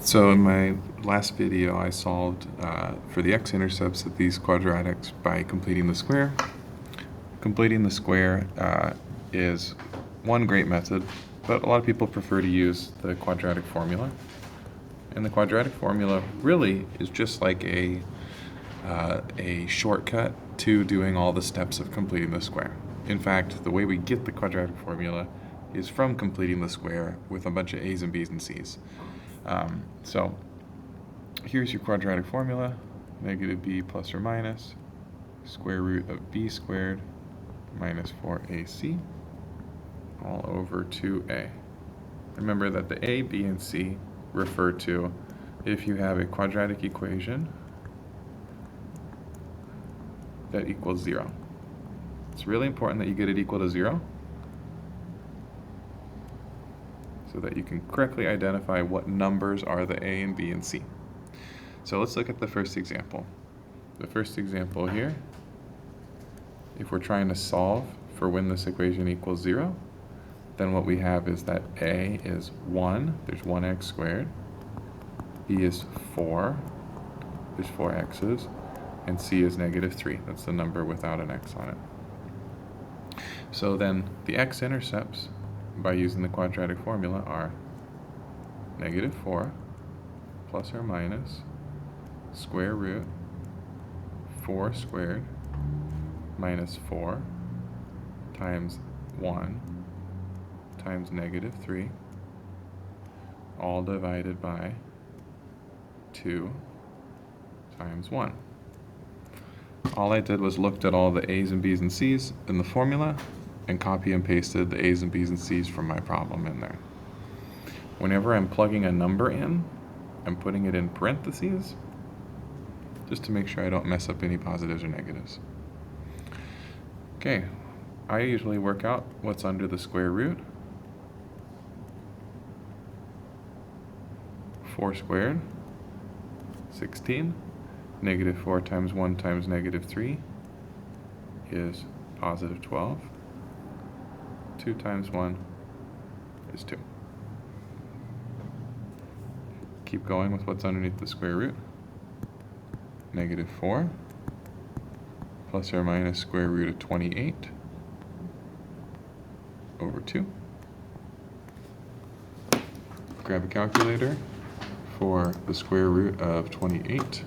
So in my last video, I solved for the x-intercepts of these quadratics by completing the square. Completing the square is one great method, but a lot of people prefer to use the quadratic formula. And the quadratic formula really is just like a shortcut to doing all the steps of completing the square. In fact, the way we get the quadratic formula is from completing the square with a bunch of a's and b's and c's. So here's your quadratic formula: negative b plus or minus square root of b squared minus 4ac all over 2a. Remember that the a, b, and c refer to if you have a quadratic equation that equals 0. It's really important that you get it equal to 0 so that you can correctly identify what numbers are the a and b and c. So let's look at the first example. The first example here, if we're trying to solve for when this equation equals 0, then what we have is that a is 1, there's 1x squared, b is 4, there's 4 x's, and c is negative 3. That's the number without an x on it. So then the x-intercepts by using the quadratic formula are negative 4 plus or minus square root 4 squared minus 4 times 1 times negative 3, all divided by 2 times 1. All I did was looked at all the a's and b's and c's in the formula and copy and pasted the a's and b's and c's from my problem in there. Whenever I'm plugging a number in, I'm putting it in parentheses just to make sure I don't mess up any positives or negatives. Okay, I usually work out what's under the square root. 4 squared, 16. Negative 4 times 1 times negative 3 is positive 12. 2 times 1 is 2. Keep going with what's underneath the square root. Negative 4 plus or minus square root of 28 over 2. Grab a calculator for the square root of 28.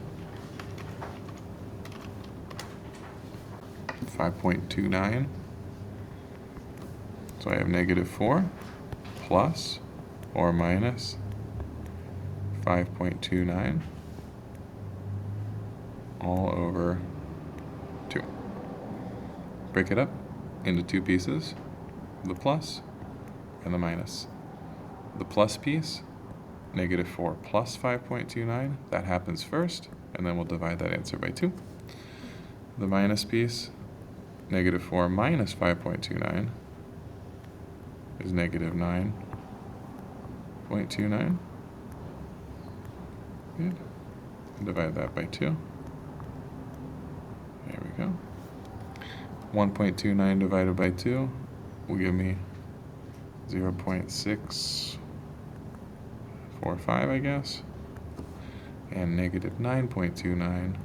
5.29. So I have negative 4 plus or minus 5.29 all over 2. Break it up into two pieces, the plus and the minus. The plus piece, negative 4 plus 5.29, that happens first, and then we'll divide that answer by 2. The minus piece, negative 4 minus 5.29 is negative 9.29. Good. Divide that by 2. There we go. 1.29 divided by 2 will give me 0.645, I guess. And negative 9.29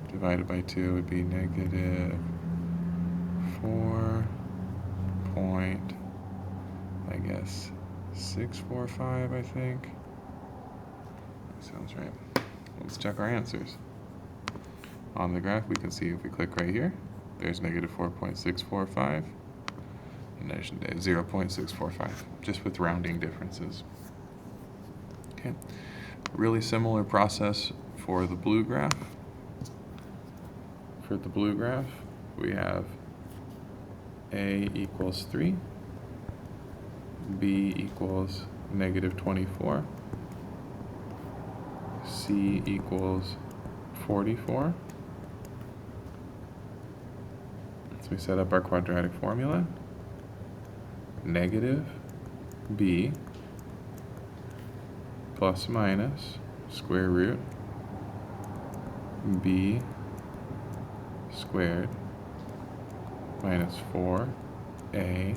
divided by 2 would be negative 645, I think. That sounds right. Let's check our answers. On the graph, we can see if we click right here, there's negative 4.645, and there's 0.645, just with rounding differences. Okay, really similar process for the blue graph. For the blue graph, we have a equals 3, b equals negative 24, c equals 44. So we set up our quadratic formula. Negative b plus minus square root b squared minus 4ac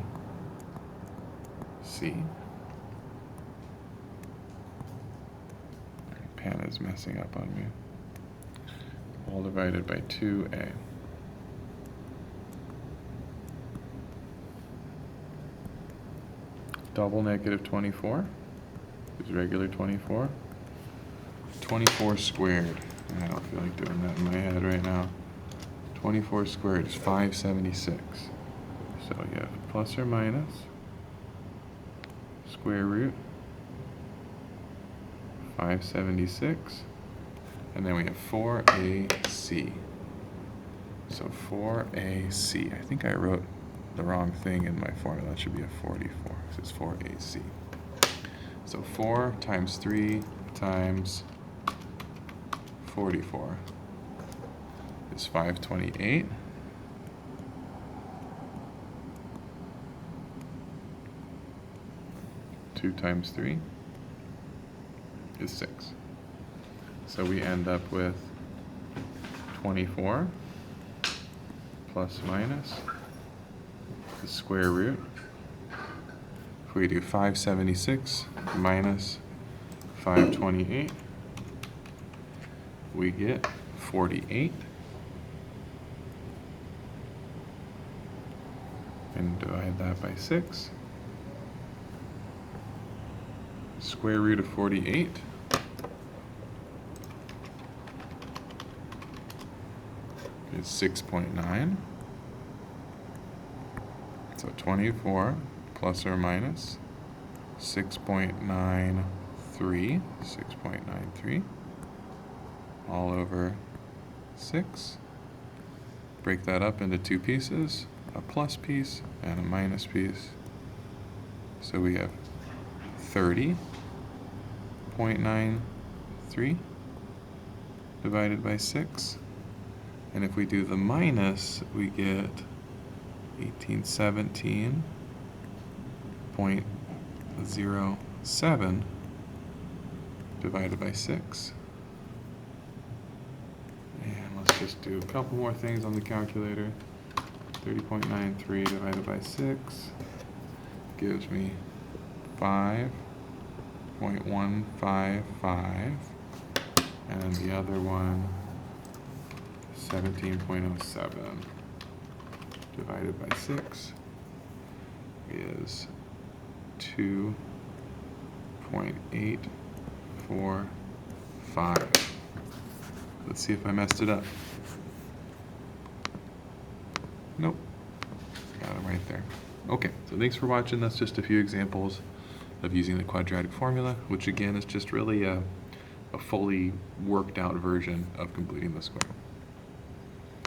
is messing up on me. All divided by 2a. Double negative 24 is regular 24. 24 squared. I don't feel like doing that in my head right now. 24 squared is 576. So you have plus or minus square root 576. And then we have 4ac. So 4ac. I think I wrote the wrong thing in my formula. That should be a 44. This is 4ac. So 4 times 3 times 44 is 528. Two times 3 is 6. So we end up with 24 plus minus the square root. If we do 576 minus 528, we get 48. And divide that by 6. Square root of 48 is 6.9. So 24 plus or minus 6.93, 6.93 all over 6. Break that up into two pieces, a plus piece and a minus piece. So we have 30.93 divided by 6. And if we do the minus, we get 1817.07 divided by 6. And let's just do a couple more things on the calculator. 30.93 divided by 6 gives me 5.155, and the other one 17.07 divided by 6 is 2.845. Let's see if I messed it up. Nope. Got it right there. Okay, so thanks for watching. That's just a few examples of using the quadratic formula, which again is just really a fully worked out version of completing the square.